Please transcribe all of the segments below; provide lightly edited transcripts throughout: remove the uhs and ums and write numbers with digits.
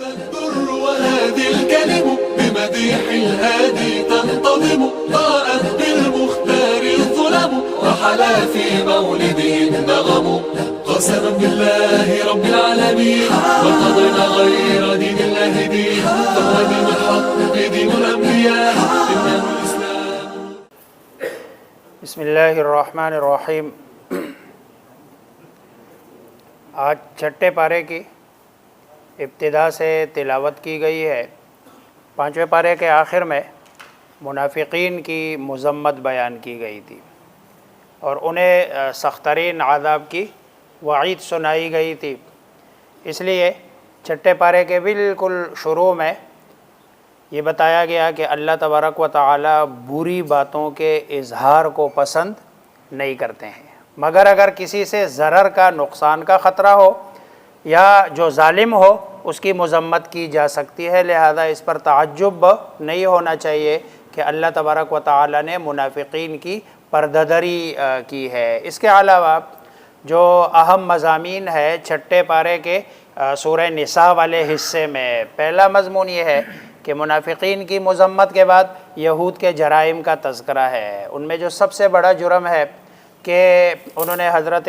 Al Durr وهذه الكلم بمديح الهادي تنتظم ضاءت بالمختار الظلم وحلا في مولده النغم قسما بالله رب العالمين ما قضينا غير دين الله دين فهو دين الحق دين الأنبياء إنه الإسلام. بسم اللہ الرحمن الرحیم. آج چھٹے پارے کی ابتدا سے تلاوت کی گئی ہے. پانچویں پارے کے آخر میں منافقین کی مذمت بیان کی گئی تھی اور انہیں سخت ترین عذاب کی وعید سنائی گئی تھی. اس لیے چھٹے پارے کے بالکل شروع میں یہ بتایا گیا کہ اللہ تبارک و تعالی بری باتوں کے اظہار کو پسند نہیں کرتے ہیں، مگر اگر کسی سے ضرر کا نقصان کا خطرہ ہو یا جو ظالم ہو اس کی مذمت کی جا سکتی ہے. لہذا اس پر تعجب نہیں ہونا چاہیے کہ اللہ تبارک و تعالی نے منافقین کی پردہ-دری کی ہے. اس کے علاوہ جو اہم مضامین ہے چھٹے پارے کے سورہ نساء والے حصے میں، پہلا مضمون یہ ہے کہ منافقین کی مذمت کے بعد یہود کے جرائم کا تذکرہ ہے. ان میں جو سب سے بڑا جرم ہے کہ انہوں نے حضرت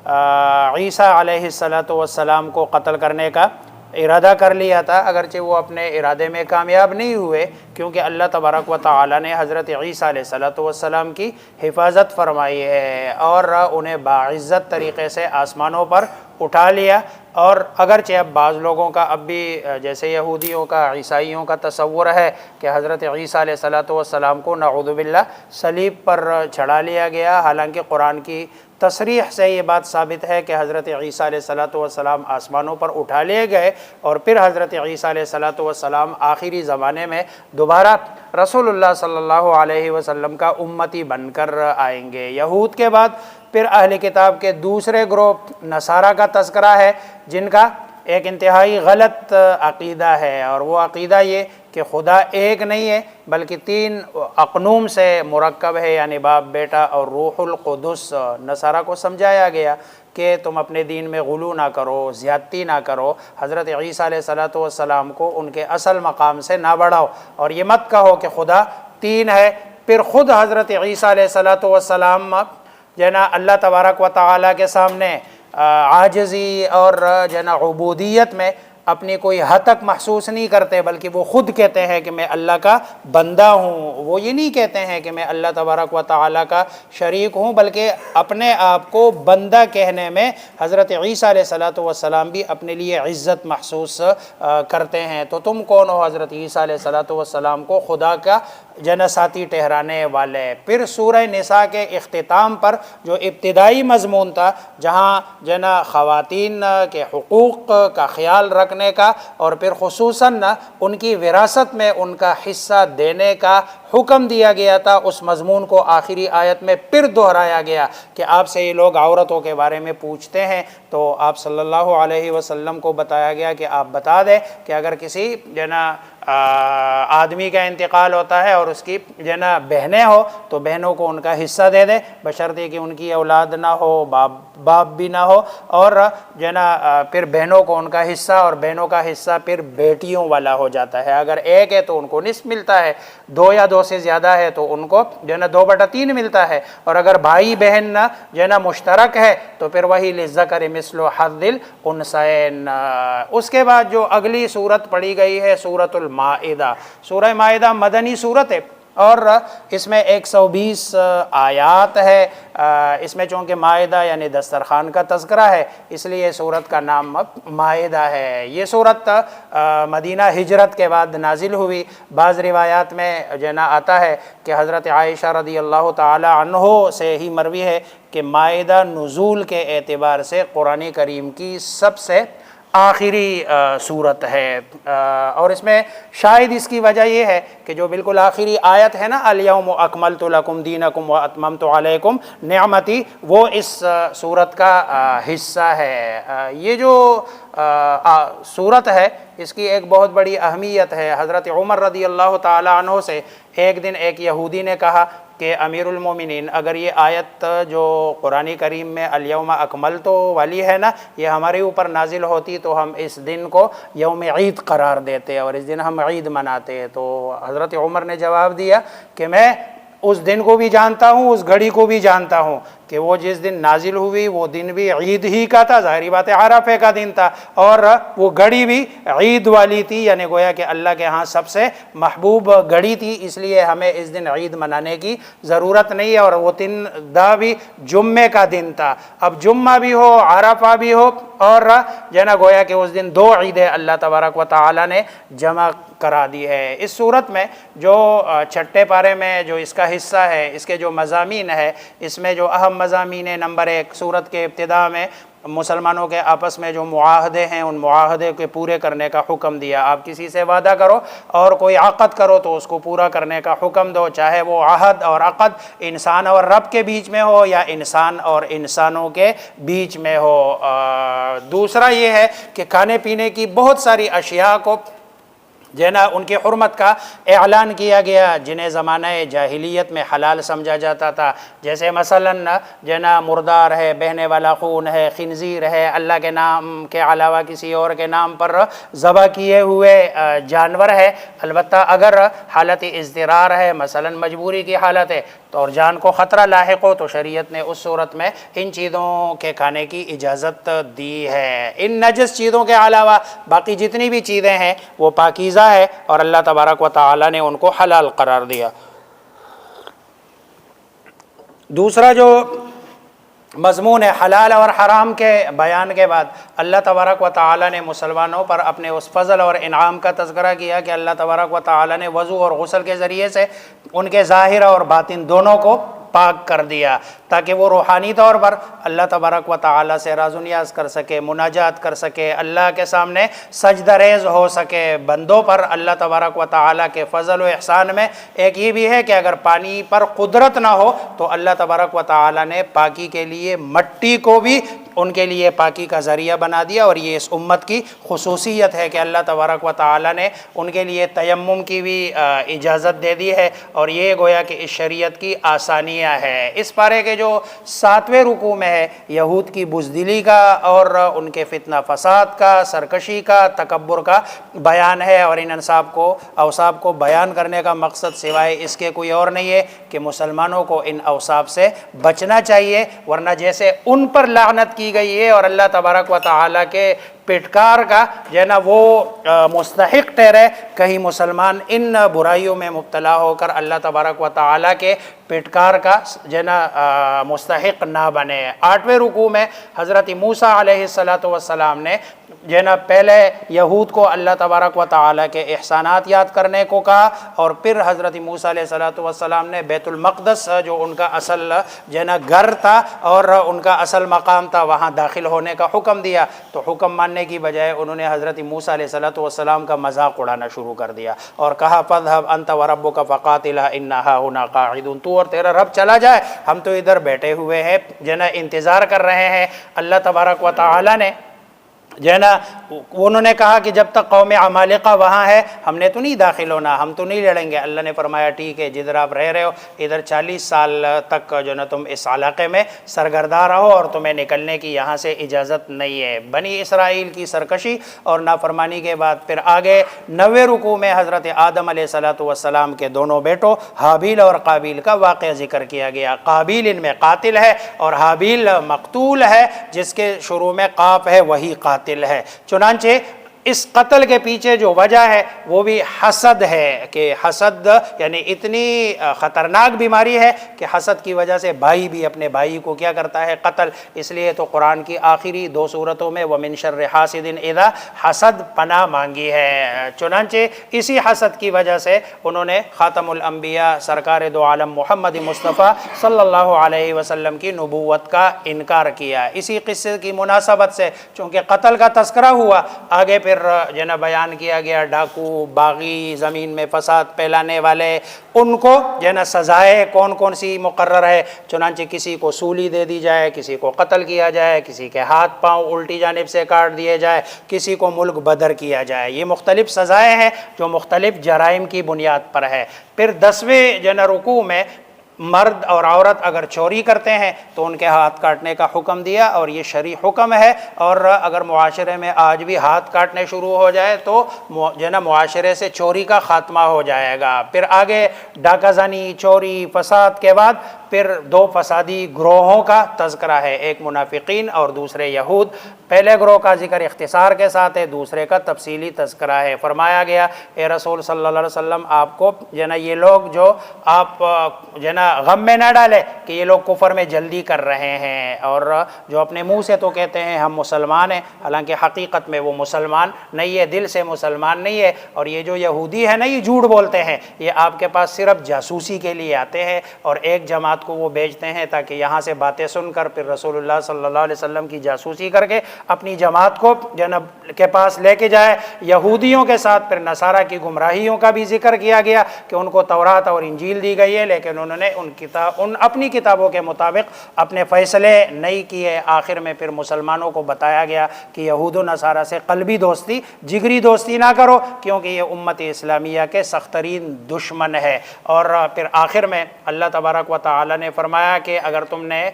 عیسیٰ علیہ السلام کو قتل کرنے کا ارادہ کر لیا تھا، اگرچہ وہ اپنے ارادے میں کامیاب نہیں ہوئے کیونکہ اللہ تبارک و تعالی نے حضرت عیسیٰ علیہ السلام کی حفاظت فرمائی ہے اور انہیں باعزت طریقے سے آسمانوں پر اٹھا لیا. اور اگرچہ اب بعض لوگوں کا اب بھی جیسے یہودیوں کا عیسائیوں کا تصور ہے کہ حضرت عیسیٰ علیہ السلام کو نعوذ باللہ صلیب پر چڑھا لیا گیا، حالانکہ قرآن کی تصریح سے یہ بات ثابت ہے کہ حضرت عیسیٰ علیہ السلام آسمانوں پر اٹھا لیے گئے اور پھر حضرت عیسیٰ علیہ السلام آخری زمانے میں دوبارہ رسول اللہ صلی اللہ علیہ وسلم کا امتی بن کر آئیں گے. یہود کے بعد پھر اہل کتاب کے دوسرے گروہ نصارہ کا تذکرہ ہے جن کا ایک انتہائی غلط عقیدہ ہے، اور وہ عقیدہ یہ کہ خدا ایک نہیں ہے بلکہ تین اقنوم سے مرکب ہے، یعنی باپ، بیٹا اور روح القدس. نصارہ کو سمجھایا گیا کہ تم اپنے دین میں غلو نہ کرو، زیادتی نہ کرو، حضرت عیسیٰ علیہ السلام کو ان کے اصل مقام سے نہ بڑھاؤ، اور یہ مت کہو کہ خدا تین ہے. پھر خود حضرت عیسیٰ علیہ السلام اللہ تبارک و تعالیٰ کے سامنے عاجزی اور عبودیت میں اپنی کوئی حد تک محسوس نہیں کرتے، بلکہ وہ خود کہتے ہیں کہ میں اللہ کا بندہ ہوں. وہ یہ نہیں کہتے ہیں کہ میں اللہ تبارک و تعالیٰ کا شریک ہوں، بلکہ اپنے آپ کو بندہ کہنے میں حضرت عیسیٰ علیہ السلام بھی اپنے لیے عزت محسوس کرتے ہیں. تو تم کون ہو حضرت عیسیٰ علیہ السلام کو خدا کا ساتھی ٹھہرانے والے؟ پھر سورہ نساء کے اختتام پر جو ابتدائی مضمون تھا، جہاں خواتین کے حقوق کا خیال رکھنے کا اور پھر خصوصاً ان کی وراثت میں ان کا حصہ دینے کا حکم دیا گیا تھا، اس مضمون کو آخری آیت میں پھر دہرایا گیا کہ آپ سے یہ لوگ عورتوں کے بارے میں پوچھتے ہیں تو آپ صلی اللہ علیہ وسلم کو بتایا گیا کہ آپ بتا دیں کہ اگر کسی آدمی کا انتقال ہوتا ہے اور اس کی بہنیں ہو تو بہنوں کو ان کا حصہ دے دے، بشرطے کہ ان کی اولاد نہ ہو، باپ بھی نہ ہو، اور پھر بہنوں کو ان کا حصہ، اور بہنوں کا حصہ پھر بیٹیوں والا ہو جاتا ہے. اگر ایک ہے تو ان کو نصف ملتا ہے، دو یا دو سے زیادہ ہے تو ان کو 2/3 ملتا ہے، اور اگر بھائی بہن مشترک ہے تو پھر وہی للذکر مثل حظ الانثیین. اس کے بعد جو اگلی صورت پڑھی گئی ہے سورۃ المائدہ. سورہ مائدہ مدنی صورت ہے اور اس میں 120 آیات ہے. اس میں چونکہ مائدہ یعنی دسترخوان کا تذکرہ ہے اس لیے صورت کا نام مائدہ ہے. یہ صورت مدینہ ہجرت کے بعد نازل ہوئی. بعض روایات میں آتا ہے کہ حضرت عائشہ رضی اللہ تعالی عنہ سے ہی مروی ہے کہ مائدہ نزول کے اعتبار سے قرآن کریم کی سب سے آخری صورت ہے، اور اس میں شاید اس کی وجہ یہ ہے کہ جو بالکل آخری آیت ہے نا، الیوم اکملت لکم دینکم واتممت علیکم نعمتی، وہ اس صورت کا حصہ ہے. یہ جو صورت ہے اس کی ایک بہت بڑی اہمیت ہے۔ حضرت عمر رضی اللہ تعالیٰ عنہ سے ایک دن ایک یہودی نے کہا کہ امیر المومنین، اگر یہ آیت جو قرآن کریم میں الیوم اکملت والی ہے نا، یہ ہمارے اوپر نازل ہوتی تو ہم اس دن کو یوم عید قرار دیتے اور اس دن ہم عید مناتے۔ تو حضرت عمر نے جواب دیا کہ میں اس دن کو بھی جانتا ہوں، اس گھڑی کو بھی جانتا ہوں کہ وہ جس دن نازل ہوئی وہ دن بھی عید ہی کا تھا، ظاہری بات ہے عرفے کا دن تھا، اور وہ گھڑی بھی عید والی تھی، یعنی گویا کہ اللہ کے ہاں سب سے محبوب گھڑی تھی، اس لیے ہمیں اس دن عید منانے کی ضرورت نہیں ہے۔ اور وہ دن بھی جمعے کا دن تھا۔ اب جمعہ بھی ہو، عرفہ بھی ہو، اور جو ہے نا گویا کہ اس دن دو عیدیں اللہ تبارک و تعالیٰ نے جمع کرا دی ہے۔ اس صورت میں جو چھٹے پارے میں جو اس کا حصہ ہے، اس کے جو مضامین ہے، اس میں جو اہم مضامین نمبر 1، سورت کے ابتداء میں مسلمانوں کے آپس میں جو معاہدے ہیں ان معاہدے کے پورے کرنے کا حکم دیا۔ آپ کسی سے وعدہ کرو اور کوئی عقد کرو تو اس کو پورا کرنے کا حکم دو، چاہے وہ عہد اور عقد انسان اور رب کے بیچ میں ہو یا انسان اور انسانوں کے بیچ میں ہو۔ دوسرا یہ ہے کہ کھانے پینے کی بہت ساری اشیاء کو جو ہے نا ان کی حرمت کا اعلان کیا گیا، جنہیں زمانہ جاہلیت میں حلال سمجھا جاتا تھا، جیسے مثلاً جو ہے نا مردار ہے، بہنے والا خون ہے، خنزیر ہے، اللہ کے نام کے علاوہ کسی اور کے نام پر ذبح کیے ہوئے جانور ہے۔ البتہ اگر حالت اضطرار ہے، مثلاً مجبوری کی حالت ہے تو اور جان کو خطرہ لاحق ہو تو شریعت نے اس صورت میں ان چیزوں کے کھانے کی اجازت دی ہے۔ ان نجس چیزوں کے علاوہ باقی جتنی بھی چیزیں ہیں وہ پاکیزہ ہے اور اللہ تبارک و تعالیٰ نے ان کو حلال قرار دیا۔ دوسرا جو مضمون ہے حلال اور حرام کے بیان کے بعد اللہ تبارک و تعالیٰ نے مسلمانوں پر اپنے اس فضل اور انعام کا تذکرہ کیا کہ اللہ تبارک و تعالیٰ نے وضو اور غسل کے ذریعے سے ان کے ظاہر اور باطن دونوں کو پاک کر دیا تاکہ وہ روحانی طور پر اللہ تبارک و تعالیٰ سے راز و نیاز کر سکے، مناجات کر سکے، اللہ کے سامنے سجدہ ریز ہو سکے۔ بندوں پر اللہ تبارک و تعالیٰ کے فضل و احسان میں ایک یہ بھی ہے کہ اگر پانی پر قدرت نہ ہو تو اللہ تبارک و تعالیٰ نے پاکی کے لیے مٹی کو بھی ان کے لیے پاکی کا ذریعہ بنا دیا، اور یہ اس امت کی خصوصیت ہے کہ اللہ تبارک و تعالیٰ نے ان کے لیے تیمم کی بھی اجازت دے دی ہے، اور یہ گویا کہ اس شریعت کی آسانیاں ہے۔ اس پارے کے جو 7ویں رکوع میں ہے یہود کی بزدلی کا اور ان کے فتنہ فساد کا، سرکشی کا، تکبر کا بیان ہے، اور ان اوصاف کو بیان کرنے کا مقصد سوائے اس کے کوئی اور نہیں ہے کہ مسلمانوں کو ان اوصاف سے بچنا چاہیے، ورنہ جیسے ان پر لعنت کی گئی ہے اور اللہ تبارک و تعالیٰ کے پٹکار کا جو ہے نا وہ مستحق ٹھہرے، کہیں مسلمان ان برائیوں میں مبتلا ہو کر اللہ تبارک و تعالیٰ کے پٹکار کا جو ہے نا مستحق نہ بنے۔ 8ویں رکوع میں حضرت موسیٰ علیہ السلام نے جو ہے نا پہلے یہود کو اللہ تبارک و تعالیٰ کے احسانات یاد کرنے کو کہا، اور پھر حضرت موسیٰ علیہ السلام نے بیت المقدس جو ان کا اصل جو ہے نا گھر تھا اور ان کا اصل مقام تھا وہاں داخل ہونے کا حکم دیا، تو حکم ماننے کی بجائے انہوں نے حضرت موسیٰ علیہ السلام کا مذاق اڑانا شروع کر دیا اور کہا فَاذْهَبْ أَنْتَ وَرَبُّكَ فَقَاتِلَا إِنَّا هَاهُنَا قَاعِدُونَ، تو اور تیرا رب چلا جائے، ہم تو ادھر بیٹھے ہوئے ہیں جو ہے نا انتظار کر رہے ہیں۔ اللہ تبارک و تعالیٰ نے جو ہے نا انہوں نے کہا کہ جب تک قوم عمالقہ وہاں ہے ہم نے تو نہیں داخل ہونا، ہم تو نہیں لڑیں گے۔ اللہ نے فرمایا ٹھیک ہے، جدھر آپ رہ رہے ہو ادھر 40 سال تک جو ہے نا تم اس علاقے میں سرگرداں رہو اور تمہیں نکلنے کی یہاں سے اجازت نہیں ہے۔ بنی اسرائیل کی سرکشی اور نافرمانی کے بعد پھر آگے 9ویں رکوع میں حضرت آدم علیہ السلام کے دونوں بیٹوں حابیل اور قابیل کا واقعہ ذکر کیا گیا۔ قابیل ان میں قاتل ہے اور حابیل مقتول ہے، جس کے شروع میں قاف ہے وہی قاتل ہے۔ چنانچہ اس قتل کے پیچھے جو وجہ ہے وہ بھی حسد ہے، کہ حسد یعنی اتنی خطرناک بیماری ہے کہ حسد کی وجہ سے بھائی بھی اپنے بھائی کو کیا کرتا ہے، قتل۔ اس لیے تو قرآن کی آخری 2 سورتوں میں وَمِن شَرِّ حَاسِدٍ إِذَا حسد پناہ مانگی ہے۔ چنانچہ اسی حسد کی وجہ سے انہوں نے خاتم الانبیاء سرکار دو عالم محمد مصطفیٰ صلی اللہ علیہ وسلم کی نبوت کا انکار کیا۔ اسی قصے کی مناسبت سے چونکہ قتل کا تذکرہ ہوا، آگے پھر جو نا بیان کیا گیا ڈاکو، باغی، زمین میں فساد پھیلانے والے، ان کو جو نا سزائیں کون کون سی مقرر ہے، چنانچہ کسی کو سولی دے دی جائے، کسی کو قتل کیا جائے، کسی کے ہاتھ پاؤں الٹی جانب سے کاٹ دیے جائے، کسی کو ملک بدر کیا جائے۔ یہ مختلف سزائیں ہیں جو مختلف جرائم کی بنیاد پر ہے۔ پھر 10ویں جو نا رکوع میں مرد اور عورت اگر چوری کرتے ہیں تو ان کے ہاتھ کاٹنے کا حکم دیا، اور یہ شرعی حکم ہے، اور اگر معاشرے میں آج بھی ہاتھ کاٹنے شروع ہو جائے تو جو نا معاشرے سے چوری کا خاتمہ ہو جائے گا۔ پھر آگے ڈاکہ زنی، چوری، فساد کے بعد پھر 2 فسادی گروہوں کا تذکرہ ہے، ایک منافقین اور دوسرے یہود۔ پہلے گروہ کا ذکر اختصار کے ساتھ ہے، دوسرے کا تفصیلی تذکرہ ہے۔ فرمایا گیا اے رسول صلی اللہ علیہ وسلم آپ کو جو نا یہ لوگ جو آپ جو نا غم میں نہ ڈالے کہ یہ لوگ کفر میں جلدی کر رہے ہیں، اور جو اپنے منہ سے تو کہتے ہیں ہم مسلمان ہیں، حالانکہ حقیقت میں وہ مسلمان نہیں ہے، دل سے مسلمان نہیں ہے۔ اور یہ جو یہودی ہے نا، یہ جھوٹ بولتے ہیں، یہ آپ کے پاس صرف جاسوسی کے لیے آتے ہیں، اور ایک جماعت کو وہ بھیجتے ہیں تاکہ یہاں سے باتیں سن کر پھر رسول اللہ صلی اللہ علیہ وسلم کی جاسوسی کر کے اپنی جماعت کو جناب کے پاس لے کے جائے۔ یہودیوں کے ساتھ پھر نصارہ کی گمراہیوں کا بھی ذکر کیا گیا کہ ان کو تورات اور انجیل دی گئی ہے، لیکن انہوں نے ان اپنی کتابوں کے مطابق اپنے فیصلے نہیں کیے۔ آخر میں پھر مسلمانوں کو بتایا گیا کہ یہود و نصارہ سے قلبی دوستی، جگری دوستی نہ کرو، کیونکہ یہ امت اسلامیہ کے سخت ترین دشمن ہے۔ اور پھر آخر میں اللہ تبارک و تعالی نے فرمایا کہ اگر تم نے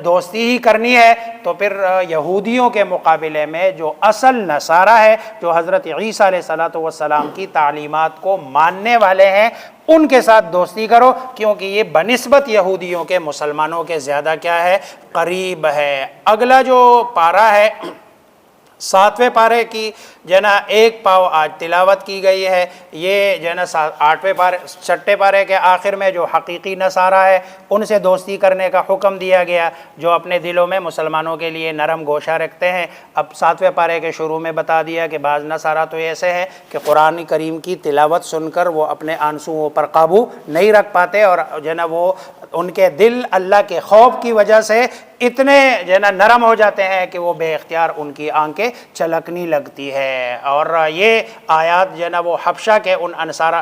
دوستی ہی کرنی ہے تو پھر یہودیوں کے مقابلے میں جو اصل نصارہ ہے، جو حضرت عیسیٰ علیہ السلام کی تعلیمات کو ماننے والے ہیں، ان کے ساتھ دوستی کرو، کیونکہ یہ بنسبت یہودیوں کے مسلمانوں کے زیادہ کیا ہے، قریب ہے۔ اگلا جو پارہ ہے 7ویں پارے کی ایک پاؤ آج تلاوت کی گئی ہے۔ یہ 8ویں پارے 6 پارے کے آخر میں جو حقیقی نصارہ ہے ان سے دوستی کرنے کا حکم دیا گیا، جو اپنے دلوں میں مسلمانوں کے لیے نرم گوشہ رکھتے ہیں۔ اب 7ویں پارے کے شروع میں بتا دیا کہ بعض نصارہ تو ایسے ہیں کہ قرآن کریم کی تلاوت سن کر وہ اپنے آنسوؤں پر قابو نہیں رکھ پاتے، اور وہ ان کے دل اللہ کے خوف کی وجہ سے اتنے نرم ہو جاتے ہیں کہ وہ بے اختیار ان کی آنکھیں چلکنے لگتی ہے۔ اور یہ آیات وہ حبشہ کے ان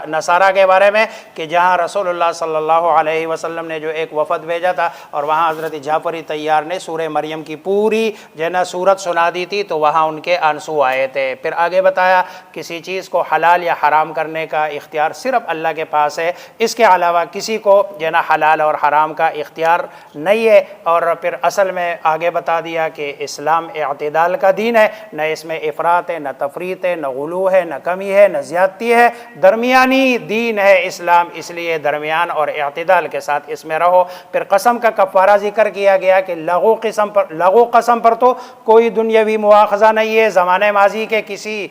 نصارہ کے بارے میں کہ جہاں رسول اللہ صلی اللہ علیہ وسلم نے جو ایک وفد بھیجا تھا، اور وہاں حضرت جعفر طیار نے سورہ مریم کی پوری سورت سنا دی تھی، تو وہاں ان کے آنسو آئے تھے۔ پھر آگے بتایا کسی چیز کو حلال یا حرام کرنے کا اختیار صرف اللہ کے پاس ہے، اس کے علاوہ کسی کو حلال اور حرام کا اختیار نہیں ہے۔ اور پھر اصل میں آگے بتا دیا کہ اسلام اعتدال کا دین ہے، نہ اس میں افراط ہے، نہ تفریط ہے، نہ غلو ہے، نہ کمی ہے، نہ زیادتی ہے، درمیانی دین ہے اسلام، اس لیے درمیان اور اعتدال کے ساتھ اس میں رہو۔ پھر قسم کا کفارہ ذکر کیا گیا کہ لغو قسم پر تو کوئی دنیاوی مواخذہ نہیں ہے۔ زمانے ماضی کے کسی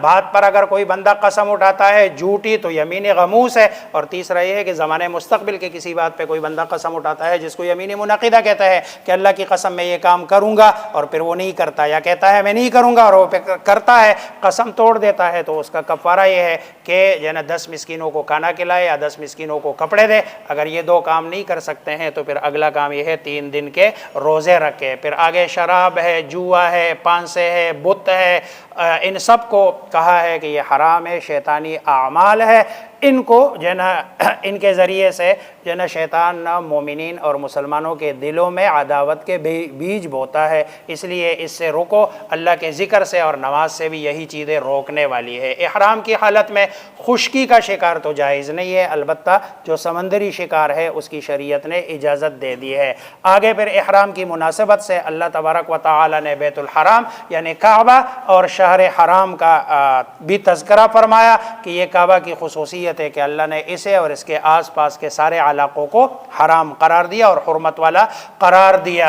بات پر اگر کوئی بندہ قسم اٹھاتا ہے جھوٹی تو یمین غموس ہے، اور تیسرا یہ ہے کہ زمانے مستقبل کے کسی بات پہ کوئی بندہ قسم اٹھاتا ہے جس کو یمین منعقدہ کہتا ہے کہ اللہ کی قسم میں یہ کام کروں گا، اور پھر وہ نہیں کرتا، یا کہتا ہے میں نہیں کروں گا اور وہ کرتا ہے، قسم توڑ دیتا ہے، تو اس کا کفارہ یہ ہے کہ 10 مسکینوں کو کھانا کھلائے یا 10 مسکینوں کو کپڑے دے۔ اگر یہ 2 کام نہیں کر سکتے ہیں تو پھر اگلا کام یہ ہے 3 دن کے روزے رکھے۔ پھر آگے شراب ہے، جوا ہے، پانسے ہے، بت ہے، ان سب کو کہا ہے کہ یہ حرام ہے، شیطانی اعمال ہے، ان کو ان کے ذریعے سے شیطان مومنین اور مسلمانوں کے دلوں میں عداوت کے بیج بوتا ہے، اس لیے اس سے رکو۔ اللہ کے ذکر سے اور نماز سے بھی یہی چیزیں روکنے والی ہے۔ احرام کی حالت میں خشکی کا شکار تو جائز نہیں ہے، البتہ جو سمندری شکار ہے اس کی شریعت نے اجازت دے دی ہے۔ آگے پھر احرام کی مناسبت سے اللہ تبارک و تعالی نے بیت الحرام کعبہ اور شہر حرام کا بھی تذکرہ فرمایا کہ یہ کعبہ کی خصوصیت ہے کہ اللہ نے اسے اور اس کے آس پاس کے سارے علاقوں کو حرام قرار دیا اور حرمت والا قرار دیا۔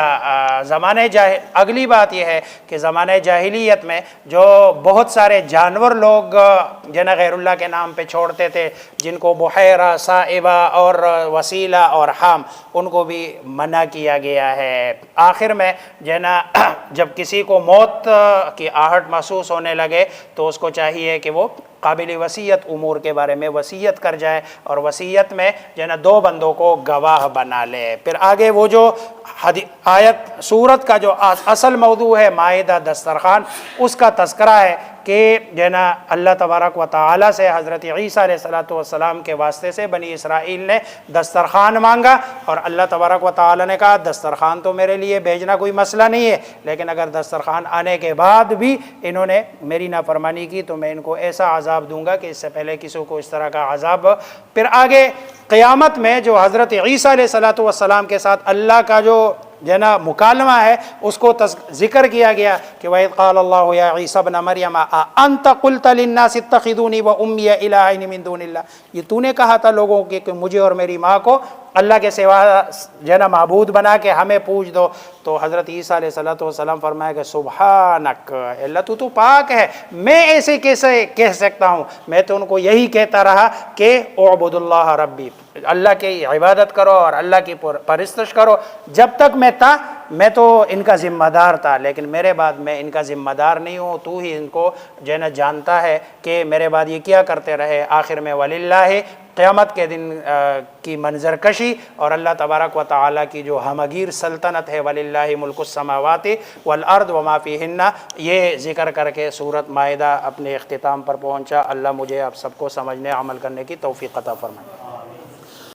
اگلی بات یہ ہے کہ زمانے جاہلیت میں جو بہت سارے جانور لوگ غیر اللہ کے نام پہ چھوڑتے تھے، جن کو بحیرہ، صائبہ اور وسیلہ اور حام، ان کو بھی منع کیا گیا ہے۔ آخر میں جب کسی کو موت کی آہٹ محسوس ہونے لگے تو اس کو چاہیے کہ وہ قابل وصیت امور کے بارے میں وصیت کر جائے، اور وصیت میں 2 بندوں کو گواہ بنا لے۔ پھر آگے وہ جو آیت سورت کا جو اصل موضوع ہے مائدہ دسترخوان، اس کا تذکرہ ہے کہ جو ہے نا اللہ تبارک و تعالیٰ سے حضرت عیسیٰ علیہ السلام کے واسطے سے بنی اسرائیل نے دسترخوان مانگا، اور اللہ تبارک و تعالیٰ نے کہا دسترخوان تو میرے لیے بھیجنا کوئی مسئلہ نہیں ہے، لیکن اگر دسترخوان آنے کے بعد بھی انہوں نے میری نافرمانی کی تو میں ان کو ایسا عذاب دوں گا کہ اس سے پہلے کسی کو اس طرح کا عذاب۔ پھر آگے قیامت میں جو حضرت عیسیٰ علیہ السلام کے ساتھ اللہ کا جو نا مکالمہ ہے اس کو ذکر کیا گیا کہ وَإِذْ قَالَ اللَّهُ يَا عِيسَى ابْنَ مَرْيَمَ أَأَنْتَ قُلْتَ لِلنَّاسِ اتَّخِذُونِي وَأُمِّيَ إِلَٰهَيْنِ مِن دُونِ اللَّهِ، یہ تو نے کہا تھا لوگوں کے کہ مجھے اور میری ماں کو اللہ کے سوا نا معبود بنا کے ہمیں پوج دو۔ تو حضرت عیسیٰ علیہ السلام فرمایا کہ سبحانک، اللہ تو پاک ہے، میں ایسے کیسے کہہ سکتا ہوں، میں تو ان کو یہی کہتا رہا کہ اعبد اللہ ربی، اللہ کی عبادت کرو اور اللہ کی پرستش کرو۔ جب تک میں تھا میں تو ان کا ذمہ دار تھا، لیکن میرے بعد میں ان کا ذمہ دار نہیں ہوں، تو ہی ان کو جو ہے نا جانتا ہے کہ میرے بعد یہ کیا کرتے رہے۔ آخر میں وللہ قیامت کے دن کی منظر کشی اور اللہ تبارک و تعالیٰ کی جو ہمگیر سلطنت ہے، وللہ ملک السماوات والارض وما فیہن، یہ ذکر کر کے سورۃ مائدہ اپنے اختتام پر پہنچا۔ اللہ مجھے آپ سب کو سمجھنے عمل کرنے کی توفیق عطا فرمائے۔